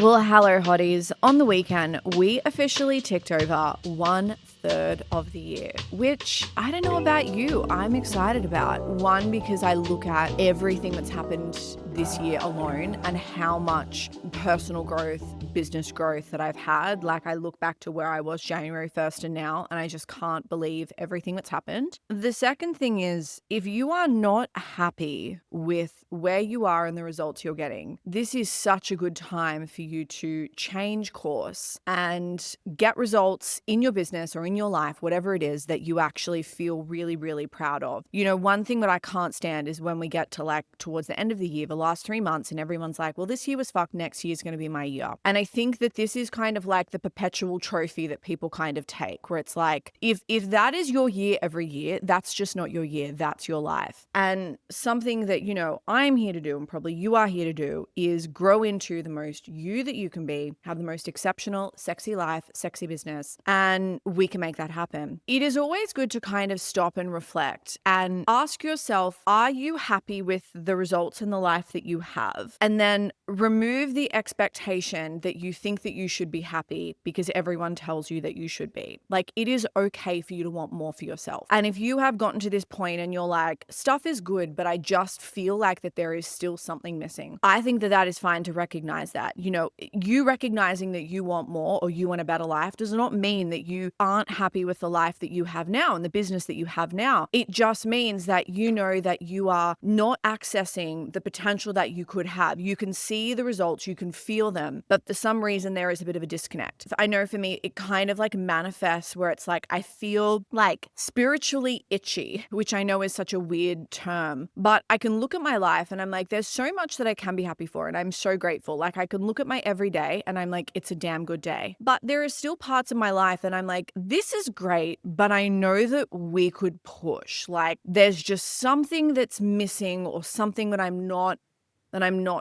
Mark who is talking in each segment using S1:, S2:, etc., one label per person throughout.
S1: Well, hello, hotties. On the weekend, we officially ticked over 1/3 of the year, which I don't know about you, I'm excited about. One, because I look at everything that's happened this year alone and how much personal growth, business growth that I've had. Like, I look back to where I was January 1st and now, and I just can't believe everything that's happened. The second thing is, if you are not happy with where you are and the results you're getting, this is such a good time for you to change course and get results in your business or in your life, whatever it is that you actually feel really, really proud of. You know, one thing that I can't stand is when we get to like towards the end of the year, the last 3 months, and everyone's like, well, this year was fucked, next year's going to be my year. And I think that this is kind of like the perpetual trophy that people kind of take, where it's like, if that is your year every year, that's just not your year, that's your life. And something that, you know, I'm here to do, and probably you are here to do, is grow into the most you that you can be, have the most exceptional, sexy life, sexy business, and we can make that happen. It is always good to kind of stop and reflect and ask yourself, are you happy with the results in the life that you have? And then remove the expectation that you think that you should be happy because everyone tells you that you should be. Like, it is okay for you to want more for yourself. And if you have gotten to this point and you're like, stuff is good, but I just feel like that there is still something missing, I think that that is fine to recognize that. You know, you recognizing that you want more or you want a better life does not mean that you aren't happy with the life that you have now and the business that you have now. It just means that you know that you are not accessing the potential that you could have. You can see the results, you can feel them, but for some reason there is a bit of a disconnect. I know for me, it kind of like manifests where it's like I feel like spiritually itchy, which I know is such a weird term, but I can look at my life and I'm like, there's so much that I can be happy for and I'm so grateful. Like, I can look at my everyday and I'm like, it's a damn good day. But there are still parts of my life and I'm like, this is great, but I know that we could push. Like, there's just something that's missing or something that I'm not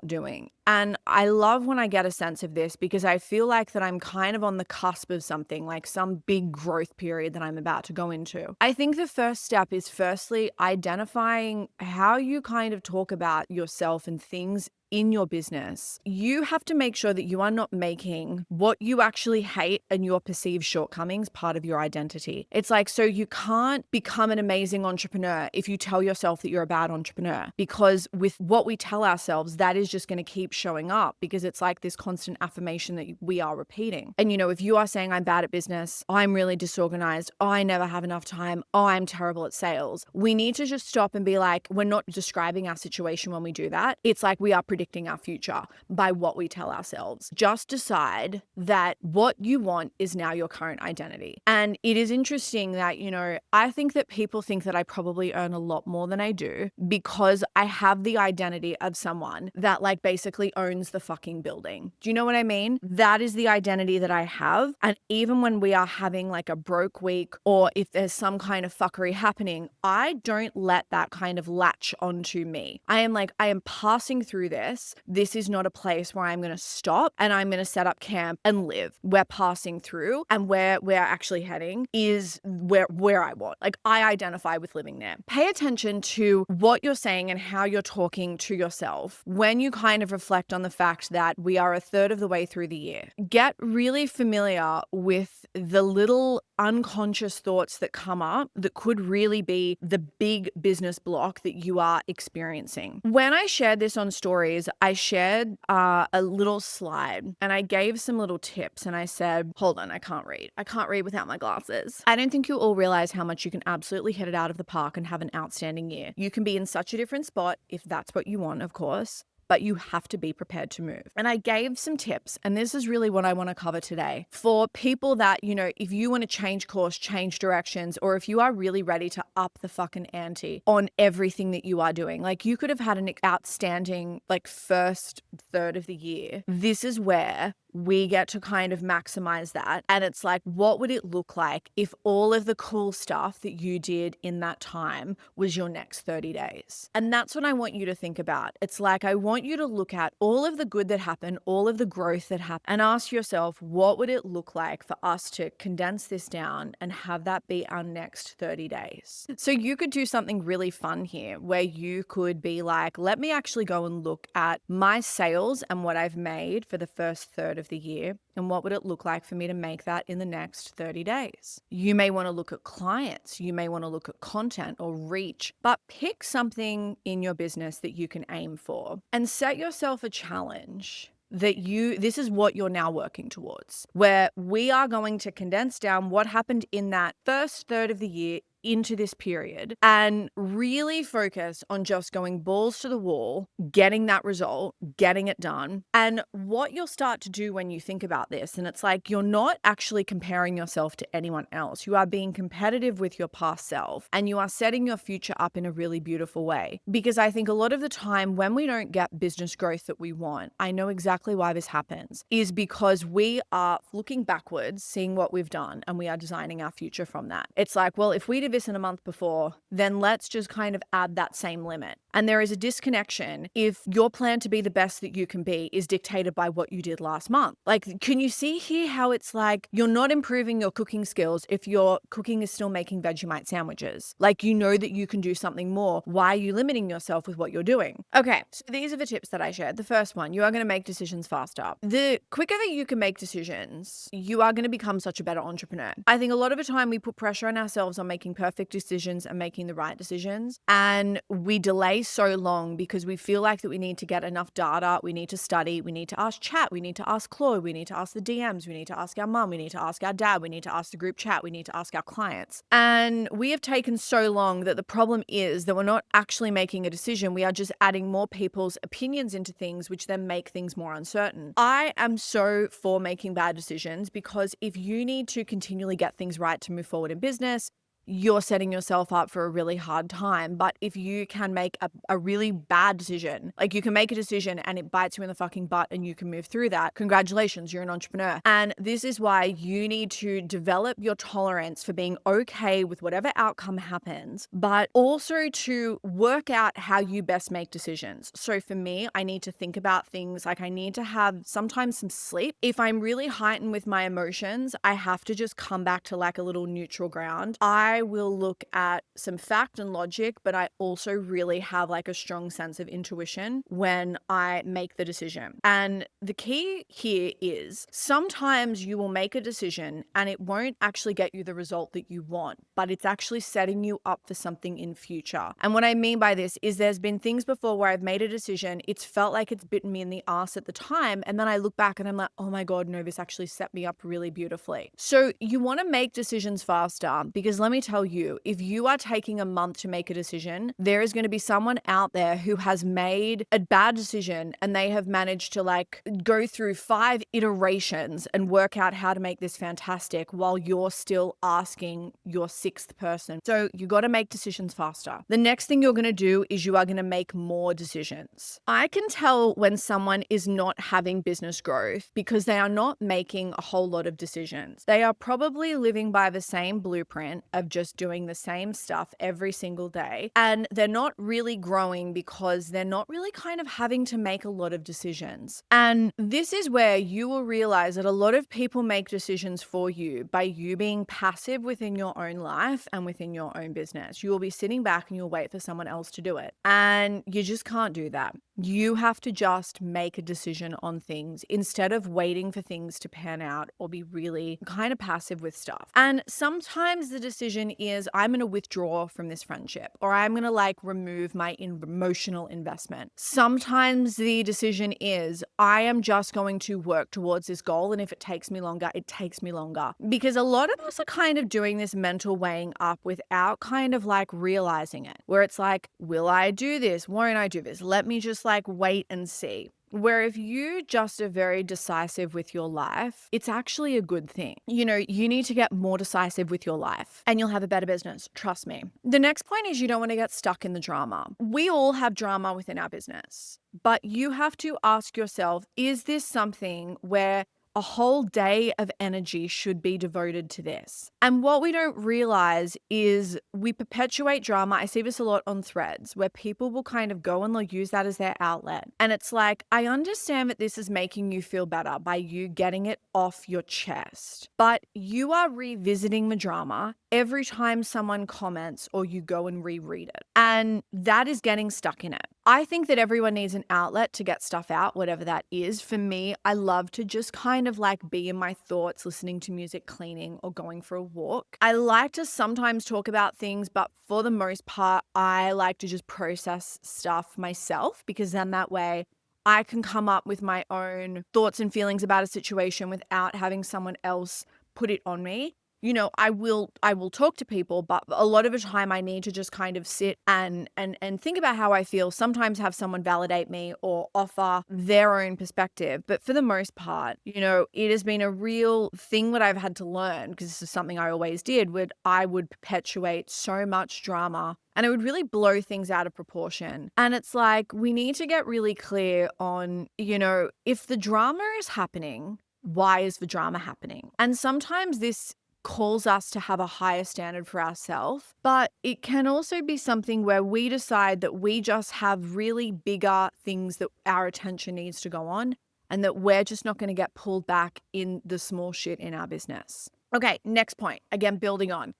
S1: doing. And I love when I get a sense of this because I feel like that I'm kind of on the cusp of something, like some big growth period that I'm about to go into. I think the first step is firstly identifying how you kind of talk about yourself and things in your business. You have to make sure that you are not making what you actually hate and your perceived shortcomings part of your identity. It's like, so you can't become an amazing entrepreneur if you tell yourself that you're a bad entrepreneur, because with what we tell ourselves, that is just going to keep showing up because it's like this constant affirmation that we are repeating. And you know, if you are saying I'm bad at business, I'm really disorganized, I never have enough time, I'm terrible at sales, we need to just stop and be like, we're not describing our situation when we do that. It's like we are predicting our future by what we tell ourselves. Just decide that what you want is now your current identity. And it is interesting that, you know, I think that people think that I probably earn a lot more than I do because I have the identity of someone that like basically owns the fucking building. Do you know what I mean? That is the identity that I have. And even when we are having like a broke week or if there's some kind of fuckery happening, I don't let that kind of latch onto me. I am like, I am passing through this. This is not a place where I'm going to stop and I'm going to set up camp and live. We're passing through, and where we're actually heading is where I want. Like, I identify with living there. Pay attention to what you're saying and how you're talking to yourself when you kind of reflect on the fact that we are 1/3 of the way through the year. Get really familiar with the little unconscious thoughts that come up that could really be the big business block that you are experiencing. When I shared this on stories, I shared a little slide and I gave some little tips and I said, hold on, I can't read. I can't read without my glasses. I don't think you all realize how much you can absolutely hit it out of the park and have an outstanding year. You can be in such a different spot if that's what you want, of course, but you have to be prepared to move. And I gave some tips, and this is really what I want to cover today for people that, you know, if you want to change course, change directions, or if you are really ready to up the fucking ante on everything that you are doing. Like, you could have had an outstanding like first third of the year. This is where we get to kind of maximize that. And it's like, what would it look like if all of the cool stuff that you did in that time was your next 30 days? And that's what I want you to think about. It's like, I want you to look at all of the good that happened, all of the growth that happened, and ask yourself, what would it look like for us to condense this down and have that be our next 30 days? So you could do something really fun here where you could be like, let me actually go and look at my sales and what I've made for the first third of the year. And what would it look like for me to make that in the next 30 days? You may want to look at clients. You may want to look at content or reach, but pick something in your business that you can aim for and set yourself a challenge that this is what you're now working towards, where we are going to condense down what happened in that first third of the year into this period and really focus on just going balls to the wall, getting that result, getting it done. And what you'll start to do when you think about this, and it's like you're not actually comparing yourself to anyone else. You are being competitive with your past self and you are setting your future up in a really beautiful way. Because I think a lot of the time when we don't get business growth that we want, I know exactly why this happens, is because we are looking backwards, seeing what we've done, and we are designing our future from that. It's like, well, if we did this in a month before, then let's just kind of add that same limit. And there is a disconnection if your plan to be the best that you can be is dictated by what you did last month. Like, can you see here how it's like you're not improving your cooking skills if your cooking is still making Vegemite sandwiches? Like, you know that you can do something more. Why are you limiting yourself with what you're doing? Okay, so these are the tips that I shared. The first one, you are going to make decisions faster. The quicker that you can make decisions, you are going to become such a better entrepreneur. I think a lot of the time we put pressure on ourselves on making perfect decisions and making the right decisions, and we delay so long because we feel like that we need to get enough data, we need to study, we need to ask chat, we need to ask Claude, we need to ask the DMs, we need to ask our mum, we need to ask our dad, we need to ask the group chat, we need to ask our clients. And we have taken so long that the problem is that we're not actually making a decision. We are just adding more people's opinions into things, which then make things more uncertain. I am so for making bad decisions because if you need to continually get things right to move forward in business, you're setting yourself up for a really hard time. But if you can make a really bad decision, like you can make a decision and it bites you in the fucking butt and you can move through that, congratulations, you're an entrepreneur. And this is why you need to develop your tolerance for being okay with whatever outcome happens, but also to work out how you best make decisions. So for me, I need to think about things like I need to have sometimes some sleep. If I'm really heightened with my emotions, I have to just come back to like a little neutral ground. I will look at some fact and logic, but I also really have like a strong sense of intuition when I make the decision. And the key here is sometimes you will make a decision and it won't actually get you the result that you want, but it's actually setting you up for something in future. And what I mean by this is there's been things before where I've made a decision, it's felt like it's bitten me in the ass at the time, and then I look back and I'm like, oh my God, no, this actually set me up really beautifully. So you want to make decisions faster because let me tell you, if you are taking a month to make a decision, there is going to be someone out there who has made a bad decision and they have managed to like go through 5 iterations and work out how to make this fantastic while you're still asking your 6th person. So you got to make decisions faster. The next thing you're going to do is you are going to make more decisions. I can tell when someone is not having business growth because they are not making a whole lot of decisions. They are probably living by the same blueprint of just doing the same stuff every single day. And they're not really growing because they're not really kind of having to make a lot of decisions. And this is where you will realize that a lot of people make decisions for you by you being passive within your own life and within your own business. You will be sitting back and you'll wait for someone else to do it. And you just can't do that. You have to just make a decision on things instead of waiting for things to pan out or be really kind of passive with stuff. And sometimes the decision is I'm going to withdraw from this friendship or I'm going to like remove my emotional investment. Sometimes the decision is I am just going to work towards this goal, and if it takes me longer, it takes me longer. Because a lot of us are kind of doing this mental weighing up without kind of like realizing it, where it's like, will I do this? Won't I do this? Let me just like wait and see. Where if you just are very decisive with your life, it's actually a good thing. You know, you need to get more decisive with your life and you'll have a better business. Trust me. The next point is you don't want to get stuck in the drama. We all have drama within our business, but you have to ask yourself, is this something where a whole day of energy should be devoted to this. And what we don't realize is we perpetuate drama. I see this a lot on threads where people will kind of go and they'll use that as their outlet. And it's like, I understand that this is making you feel better by you getting it off your chest, but you are revisiting the drama every time someone comments or you go and reread it. And that is getting stuck in it. I think that everyone needs an outlet to get stuff out, whatever that is. For me, I love to just kind of like be in my thoughts, listening to music, cleaning, or going for a walk. I like to sometimes talk about things, but for the most part, I like to just process stuff myself, because then that way I can come up with my own thoughts and feelings about a situation without having someone else put it on me. You know, I will talk to people, but a lot of the time I need to just kind of sit and think about how I feel, sometimes have someone validate me or offer their own perspective. But for the most part, you know, it has been a real thing that I've had to learn, because this is something I always did, would I would perpetuate so much drama and it would really blow things out of proportion. And it's like, we need to get really clear on, you know, if the drama is happening, why is the drama happening? And sometimes this calls us to have a higher standard for ourselves, but it can also be something where we decide that we just have really bigger things that our attention needs to go on, and that we're just not going to get pulled back in the small shit in our business. Okay, next point. Again, building on.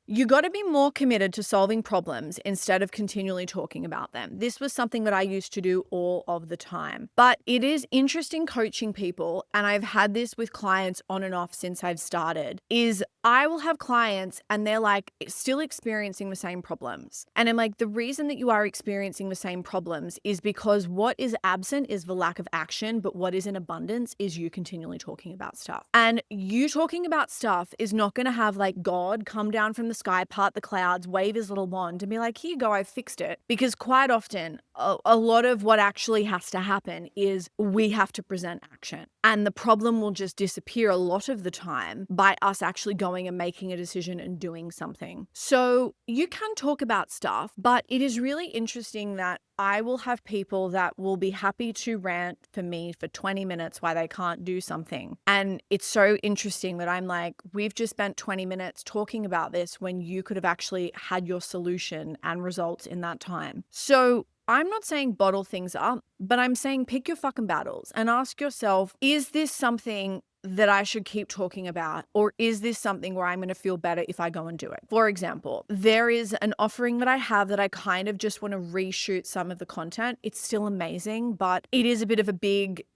S1: You got to be more committed to solving problems instead of continually talking about them. This was something that I used to do all of the time. But it is interesting coaching people, and I've had this with clients on and off since I've started, is I will have clients and they're like still experiencing the same problems. And I'm like, the reason that you are experiencing the same problems is because what is absent is the lack of action, but what is in abundance is you continually talking about stuff. And you talking about stuff is not going to have like God come down from the sky, part the clouds, wave his little wand and be like, here you go, I fixed it. Because quite often, a lot of what actually has to happen is we have to present action. And the problem will just disappear a lot of the time by us actually going and making a decision and doing something. So you can talk about stuff, but it is really interesting that I will have people that will be happy to rant for me for 20 minutes why they can't do something. And it's so interesting that I'm like, we've just spent 20 minutes talking about this when you could have actually had your solution and results in that time. So I'm not saying bottle things up, but I'm saying pick your fucking battles and ask yourself, is this something that I should keep talking about? Or is this something where I'm going to feel better if I go and do it? For example, there is an offering that I have that I kind of just want to reshoot some of the content. It's still amazing, but it is a bit of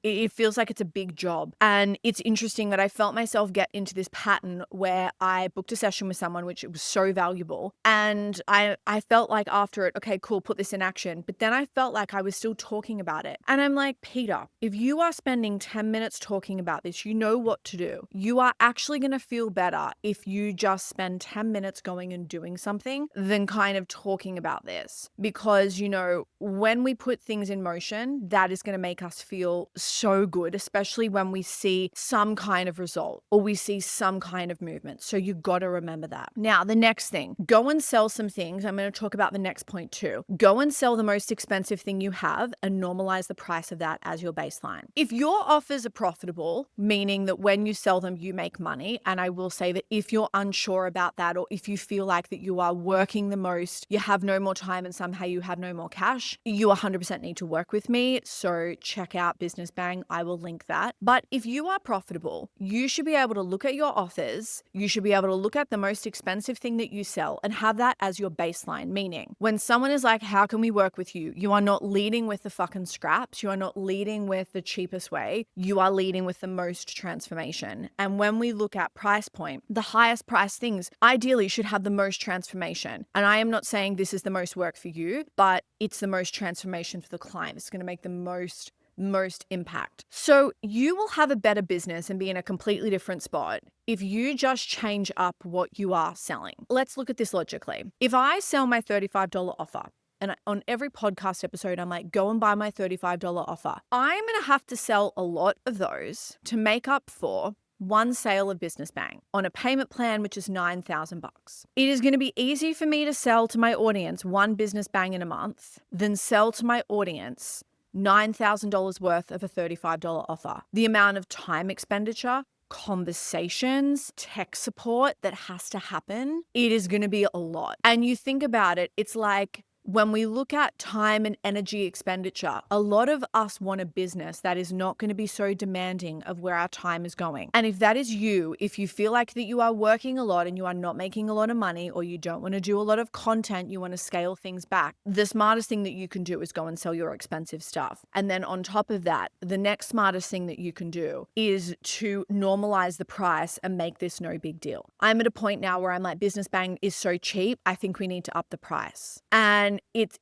S1: it feels like it's a big job. And it's interesting that I felt myself get into this pattern where I booked a session with someone, which it was so valuable. And I felt like after it, okay, cool, put this in action. But then I felt like I was still talking about it. And I'm like, Peter, if you are spending 10 minutes talking about this, you know what to do. You are actually going to feel better if you just spend 10 minutes going and doing something than kind of talking about this. Because, you know, when we put things in motion, that is going to make us feel so good, especially when we see some kind of result or we see some kind of movement. So you got to remember that. Now, the next thing, go and sell some things. I'm going to talk about the next point too. Go and sell the most expensive thing you have and normalize the price of that as your baseline. If your offers are profitable, meaning that when you sell them, you make money. And I will say that if you're unsure about that, or if you feel like that you are working the most, you have no more time and somehow you have no more cash, you 100% need to work with me. So check out Business Bang. I will link that. But if you are profitable, you should be able to look at your offers. You should be able to look at the most expensive thing that you sell and have that as your baseline. Meaning when someone is like, how can we work with you? You are not leading with the fucking scraps. You are not leading with the cheapest way. You are leading with the most transformation. And when we look at price point, the highest price things ideally should have the most transformation. And I am not saying this is the most work for you, but it's the most transformation for the client. It's going to make the most impact. So you will have a better business and be in a completely different spot if you just change up what you are selling. Let's look at this logically. If I sell my $35 offer, and on every podcast episode, I'm like, go and buy my $35 offer, I'm going to have to sell a lot of those to make up for one sale of Business Bang on a payment plan, which is $9,000. It is going to be easy for me to sell to my audience one Business Bang in a month than sell to my audience $9,000 worth of a $35 offer. The amount of time expenditure, conversations, tech support that has to happen, it is going to be a lot. And you think about it, it's like when we look at time and energy expenditure, a lot of us want a business that is not going to be so demanding of where our time is going. And if that is you, if you feel like that you are working a lot and you are not making a lot of money, or you don't want to do a lot of content, you want to scale things back, the smartest thing that you can do is go and sell your expensive stuff. And then on top of that, the next smartest thing that you can do is to normalize the price and make this no big deal. I'm at a point now where I'm like, Business Bang is so cheap, I think we need to up the price. And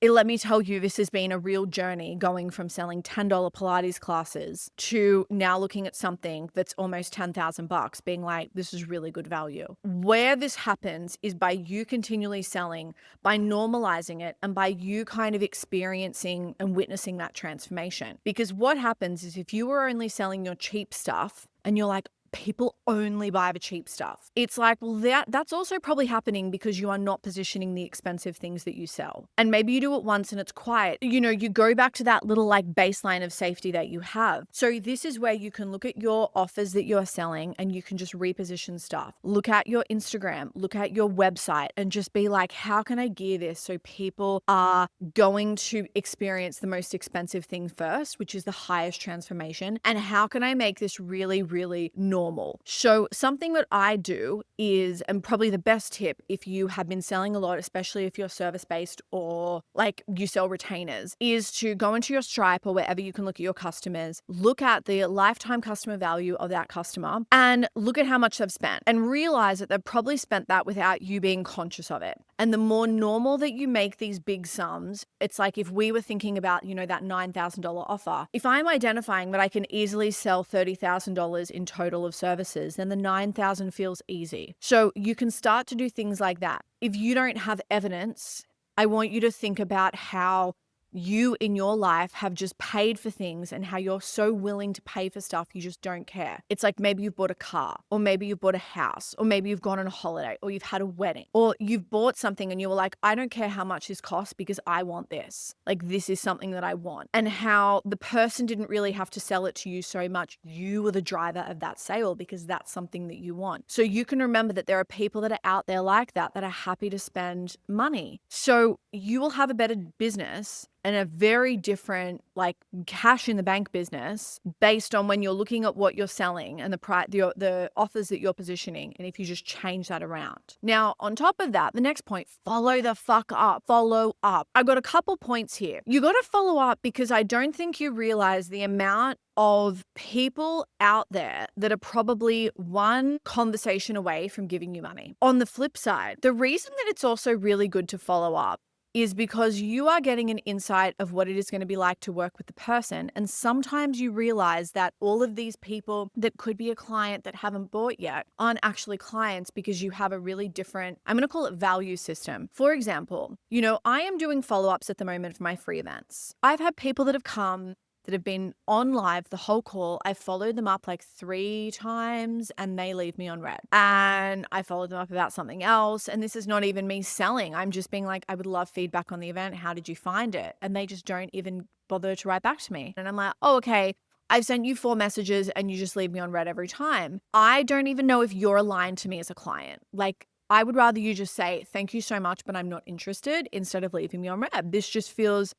S1: let me tell you, this has been a real journey, going from selling $10 Pilates classes to now looking at something that's almost $10,000, being like, this is really good value. Where this happens is by you continually selling, by normalizing it, and by you kind of experiencing and witnessing that transformation. Because what happens is, if you were only selling your cheap stuff and you're like, people only buy the cheap stuff, it's like, well, that's also probably happening because you are not positioning the expensive things that you sell. And maybe you do it once and it's quiet. You know, you go back to that little like baseline of safety that you have. So this is where you can look at your offers that you're selling and you can just reposition stuff. Look at your Instagram, look at your website, and just be like, how can I gear this so people are going to experience the most expensive thing first, which is the highest transformation? And how can I make this really, really normal? So something that I do is, and probably the best tip if you have been selling a lot, especially if you're service-based or like you sell retainers, is to go into your Stripe or wherever you can look at your customers, look at the lifetime customer value of that customer and look at how much they've spent, and realize that they've probably spent that without you being conscious of it. And the more normal that you make these big sums, it's like if we were thinking about, you know, that $9,000 offer, if I'm identifying that I can easily sell $30,000 in total of services, then the 9,000 feels easy. So you can start to do things like that. If you don't have evidence, I want you to think about how you in your life have just paid for things and how you're so willing to pay for stuff you just don't care. It's like maybe you've bought a car, or maybe you've bought a house, or maybe you've gone on a holiday, or you've had a wedding, or you've bought something and you were like, I don't care how much this costs because I want this. Like, this is something that I want. And how the person didn't really have to sell it to you so much. You were the driver of that sale because that's something that you want. So you can remember that there are people that are out there like that are happy to spend money. So you will have a better business and a very different like cash in the bank business based on when you're looking at what you're selling and the offers that you're positioning. And if you just change that around. Now, on top of that, the next point, follow the fuck up. Follow up. I've got a couple points here. You got to follow up because I don't think you realize the amount of people out there that are probably one conversation away from giving you money. On the flip side, the reason that it's also really good to follow up is because you are getting an insight of what it is going to be like to work with the person. And sometimes you realize that all of these people that could be a client that haven't bought yet aren't actually clients because you have a really different, I'm going to call it value system. For example, you know, I am doing follow-ups at the moment for my free events. I've had people that have come that have been on live the whole call. I followed them up like 3 times and they leave me on red. And I followed them up about something else. And this is not even me selling. I'm just being like, I would love feedback on the event. How did you find it? And they just don't even bother to write back to me. And I'm like, oh, okay. I've sent you 4 messages and you just leave me on red every time. I don't even know if you're aligned to me as a client. Like, I would rather you just say, thank you so much, but I'm not interested, instead of leaving me on red. This feels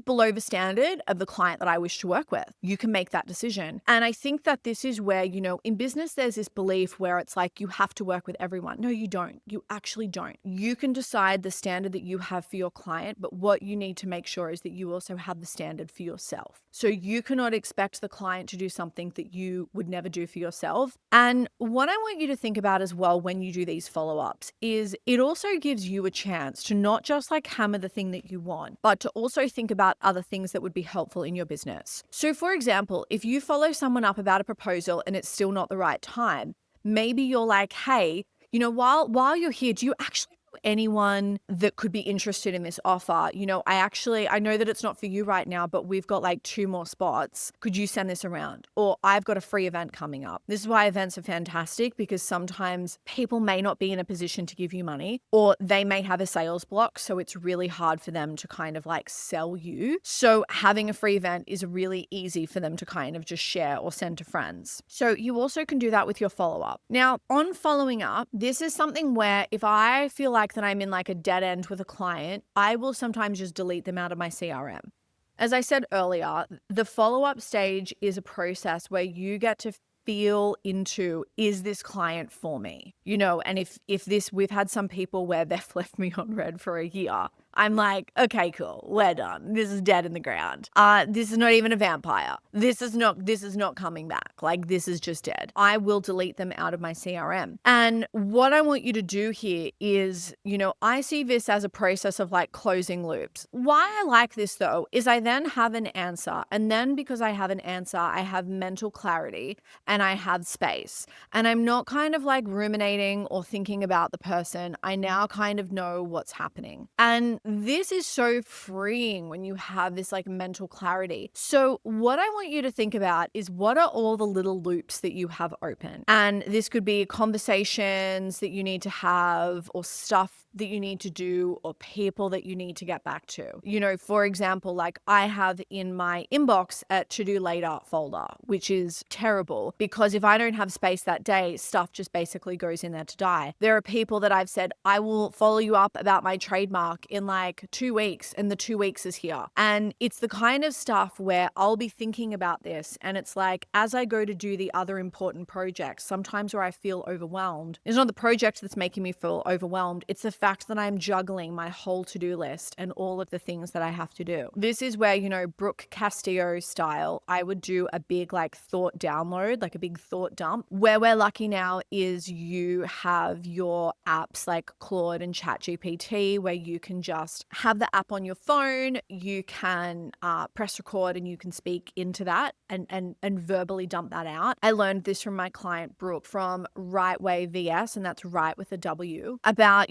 S1: below the standard of the client that I wish to work with. You can make that decision. And I think that this is where, you know, in business, there's this belief where it's like, you have to work with everyone. No, you don't. You actually don't. You can decide the standard that you have for your client, but what you need to make sure is that you also have the standard for yourself. So you cannot expect the client to do something that you would never do for yourself. And what I want you to think about as well when you do these follow-ups is it also gives you a chance to not just like hammer the thing that you want, but to also think about other things that would be helpful in your business. So for example, if you follow someone up about a proposal and it's still not the right time, maybe you're like, hey, you know, while you're here, do you actually anyone that could be interested in this offer? I know that it's not for you right now, but we've got like 2 more spots. Could you send this around? Or I've got a free event coming up. This is why events are fantastic, because sometimes people may not be in a position to give you money, or they may have a sales block. So it's really hard for them to kind of like sell you. So having a free event is really easy for them to kind of just share or send to friends. So you also can do that with your follow-up. Now, on following up, this is something where if I feel like that I'm in like a dead end with a client, I will sometimes just delete them out of my CRM. As I said earlier, the follow-up stage is a process where you get to feel into, is this client for me? And if this, we've had some people where they've left me on red for a year. I'm like, okay, cool, we're done. This is dead in the ground. This is not even a vampire. This is not coming back. Like, this is just dead. I will delete them out of my CRM. And what I want you to do here is, I see this as a process of like closing loops. Why I like this though, is I then have an answer. And then because I have an answer, I have mental clarity and I have space. And I'm not kind of like ruminating or thinking about the person. I now kind of know what's happening. And this is so freeing when you have this like mental clarity. So what I want you to think about is, what are all the little loops that you have open? And this could be conversations that you need to have, or stuff that you need to do, or people that you need to get back to. For example, like I have in my inbox a to-do later folder, which is terrible because if I don't have space that day, stuff just basically goes in there to die. There are people that I've said, I will follow you up about my trademark in like 2 weeks, and the 2 weeks is here. And it's the kind of stuff where I'll be thinking about this, and it's like, as I go to do the other important projects, sometimes where I feel overwhelmed, it's not the project that's making me feel overwhelmed, it's the fact that I'm juggling my whole to-do list and all of the things that I have to do. This is where, Brooke Castillo style, I would do a big like thought download, like a big thought dump. Where we're lucky now is you have your apps like Claude and ChatGPT, where you can just have the app on your phone, you can press record and you can speak into that and verbally dump that out. I learned this from my client Brooke from Rightway VS, and that's right with a W, about,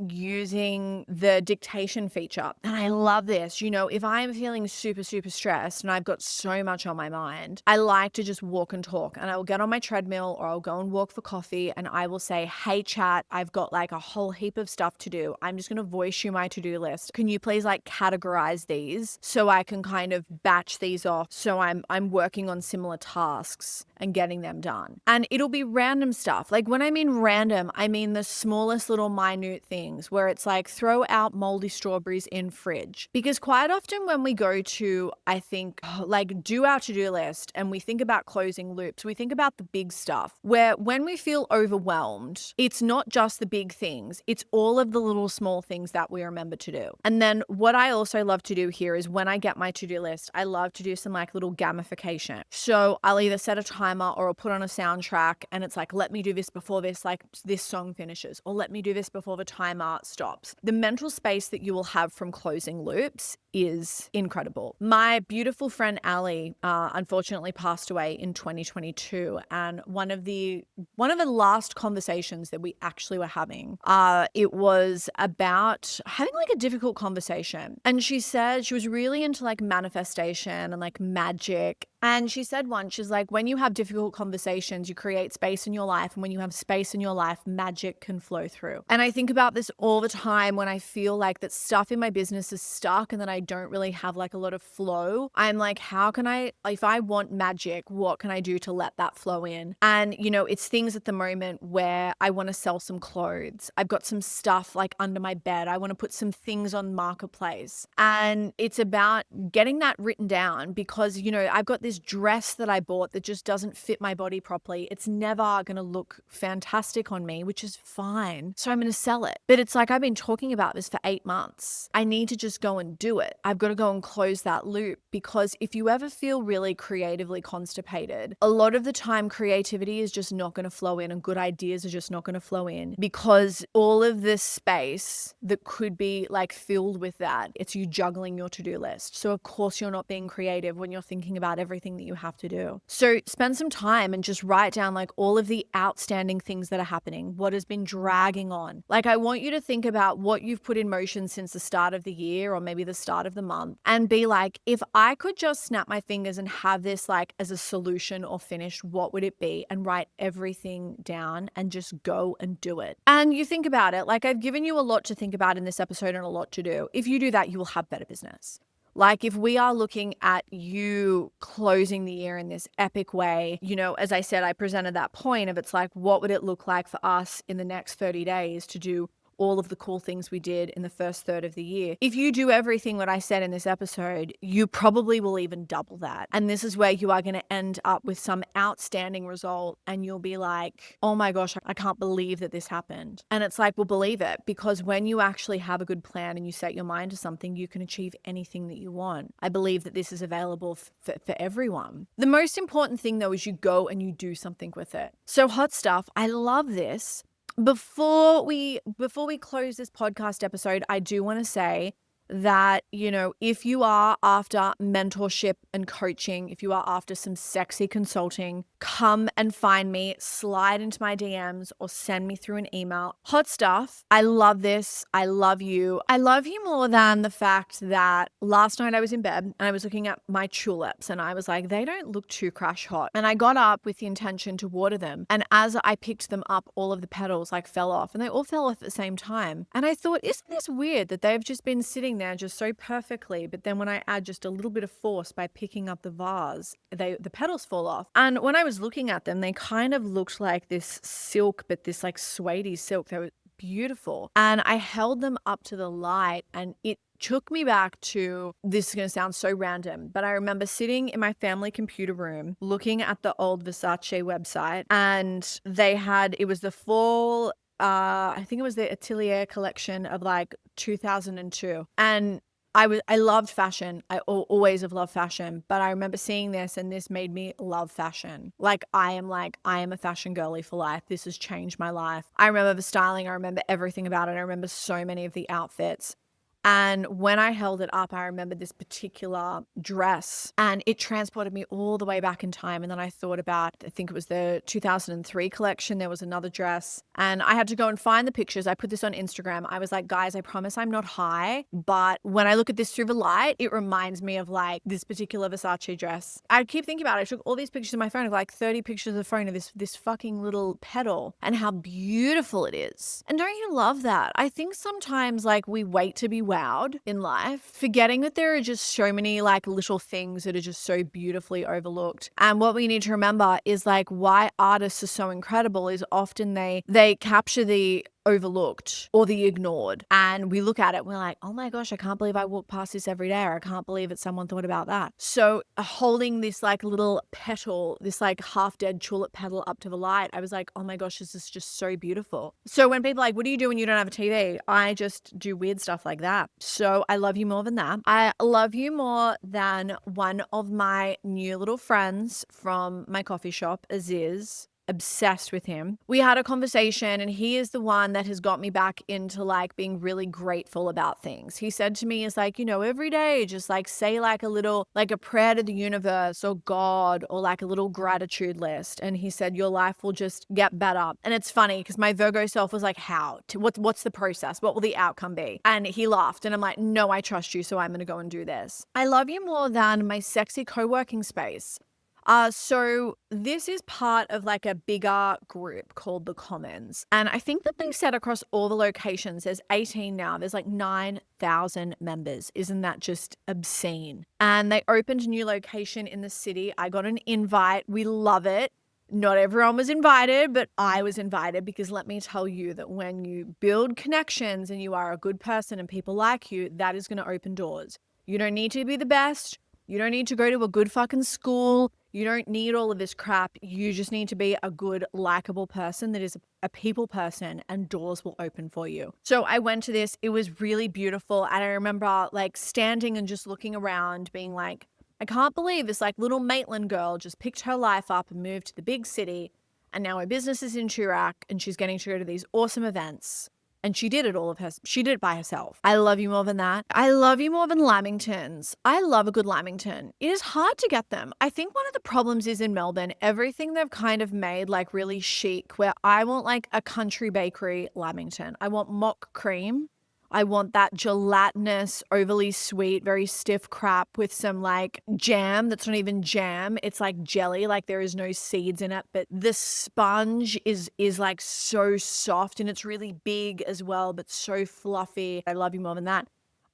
S1: using the dictation feature. And I love this. If I'm feeling super, super stressed and I've got so much on my mind, I like to just walk and talk, and I will get on my treadmill or I'll go and walk for coffee, and I will say, hey chat, I've got like a whole heap of stuff to do. I'm just going to voice you my to-do list. Can you please like categorize these so I can kind of batch these off, so I'm working on similar tasks and getting them done? And it'll be random stuff. Like when I mean random, I mean the smallest little minute things, where it's like, throw out moldy strawberries in fridge. Because quite often when we go to, I think, like do our to-do list and we think about closing loops, we think about the big stuff, where when we feel overwhelmed, it's not just the big things, it's all of the little small things that we remember to do. And then what I also love to do here is, when I get my to-do list, I love to do some like little gamification. So I'll either set a timer or I'll put on a soundtrack, and it's like, let me do this before this song finishes, or let me do this before the timer stops. The mental space that you will have from closing loops is incredible. My beautiful friend Ali unfortunately passed away in 2022, and one of the last conversations that we actually were having, it was about having like a difficult conversation. And she said she was really into like manifestation and like magic. And she said once, she's like, when you have difficult conversations, you create space in your life. And when you have space in your life, magic can flow through. And I think about this all the time when I feel like that stuff in my business is stuck and that I don't really have like a lot of flow. I'm like, how can if I want magic, what can I do to let that flow in? And, it's things at the moment where I want to sell some clothes. I've got some stuff like under my bed. I want to put some things on Marketplace. And it's about getting that written down, because, I've got this dress that I bought that just doesn't fit my body properly. It's never going to look fantastic on me, which is fine. So I'm going to sell it. But it's like, I've been talking about this for 8 months. I need to just go and do it. I've got to go and close that loop, because if you ever feel really creatively constipated, a lot of the time creativity is just not going to flow in, and good ideas are just not going to flow in, because all of this space that could be like filled with that, it's you juggling your to-do list. So of course you're not being creative when you're thinking about everything everything that you have to do. So spend some time and just write down like all of the outstanding things that are happening, what has been dragging on. Like I want you to think about what you've put in motion since the start of the year or maybe the start of the month and be like, if I could just snap my fingers and have this like as a solution or finished, what would it be? And write everything down and just go and do it. And you think about it, like I've given you a lot to think about in this episode and a lot to do. If you do that, you will have better business. Like if we are looking at you closing the year in this epic way, you know, as I said, I presented that point of it's like, what would it look like for us in the next 30 days to do all of the cool things we did in the first third of the year. If you do everything what I said in this episode, you probably will even double that. And this is where you are going to end up with some outstanding result and you'll be like, oh my gosh, I can't believe that this happened. And it's like, well, believe it, because when you actually have a good plan and you set your mind to something, you can achieve anything that you want. I believe that this is available for everyone. The most important thing though is you go and you do something with it. So hot stuff, I love this. Before we close this podcast episode, I do want to say that, you know, if you are after mentorship and coaching, if you are after some sexy consulting, come and find me, slide into my DMs or send me through an email. Hot stuff. I love this. I love you. I love you more than the fact that last night I was in bed and I was looking at my tulips and I was like, they don't look too crash hot. And I got up with the intention to water them. And as I picked them up, all of the petals like fell off and they all fell off at the same time. And I thought, isn't this weird that they've just been sitting there just so perfectly, but then when I add just a little bit of force by picking up the vase, the petals fall off. And when I was looking at them, they kind of looked like this silk, but this like suede silk. They were beautiful. And I held them up to the light and it took me back to, this is going to sound so random, but I remember sitting in my family computer room looking at the old Versace website and it was the fall, I think it was the Atelier collection of like 2002. And I loved fashion. I always have loved fashion, but I remember seeing this and this made me love fashion. I am a fashion girly for life. This has changed my life. I remember the styling. I remember everything about it. I remember so many of the outfits. And when I held it up, I remember this particular dress and it transported me all the way back in time. And then I thought about, I think it was the 2003 collection. There was another dress and I had to go and find the pictures. I put this on Instagram. I was like, guys, I promise I'm not high, but when I look at this through the light, it reminds me of like this particular Versace dress. I keep thinking about it. I took all these pictures on my phone of like 30 pictures of the phone of this fucking little petal and how beautiful it is. And don't you love that? I think sometimes like we wait to be wowed in life, forgetting that there are just so many like little things that are just so beautifully overlooked. And what we need to remember is like why artists are so incredible is often they capture the overlooked or the ignored. And we look at it, we're like, oh my gosh, I can't believe I walk past this every day, or I can't believe that someone thought about that. So holding this like little petal, this like half dead tulip petal up to the light, I was like, oh my gosh, this is just so beautiful. So when people are like, what do you do when you don't have a TV? I just do weird stuff like that. So I love you more than that. I love you more than one of my new little friends from my coffee shop, Aziz. Obsessed with him. We had a conversation and he is the one that has got me back into like being really grateful about things. He said to me, is like, you know, every day just like say like a little, like a prayer to the universe or God or like a little gratitude list. And he said, your life will just get better. And it's funny because my Virgo self was like, how? What's the process? What will the outcome be? And he laughed and I'm like, no, I trust you. So I'm going to go and do this. I love you more than my sexy co-working space. So this is part of like a bigger group called the Commons. And I think that they said across all the locations, there's 18 now, there's like 9,000 members. Isn't that just obscene? And they opened a new location in the city. I got an invite. We love it. Not everyone was invited, but I was invited because let me tell you that when you build connections and you are a good person and people like you, that is going to open doors. You don't need to be the best. You don't need to go to a good fucking school. You don't need all of this crap. You just need to be a good, likable person that is a people person and doors will open for you. So I went to this. It was really beautiful. And I remember like standing and just looking around being like, I can't believe this like little Maitland girl just picked her life up and moved to the big city. And now her business is in Chirac and she's getting to go to these awesome events. And she did it by herself. I love you more than that. I love you more than lamingtons. I love a good lamington. It is hard to get them. I think one of the problems is in Melbourne, everything they've kind of made like really chic, where I want like a country bakery lamington. I want mock cream. I want that gelatinous, overly sweet, very stiff crap with some like jam that's not even jam. It's like jelly, like there is no seeds in it, but the sponge is like so soft and it's really big as well, but so fluffy. I love you more than that.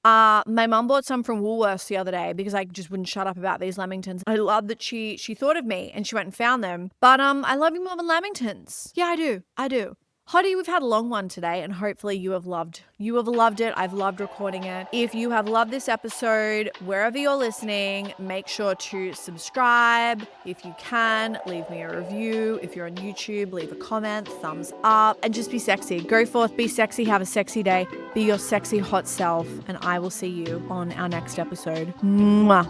S1: My mum bought some from Woolworths the other day because I just wouldn't shut up about these lamingtons. I love that she thought of me and she went and found them. But I love you more than lamingtons. Yeah, I do. I do. Hottie, we've had a long one today and hopefully you have loved it. I've loved recording it. If you have loved this episode, wherever you're listening, make sure to subscribe. If you can, leave me a review. If you're on YouTube, leave a comment, thumbs up, and just be sexy. Go forth, be sexy, have a sexy day, be your sexy hot self, and I will see you on our next episode. Mwah.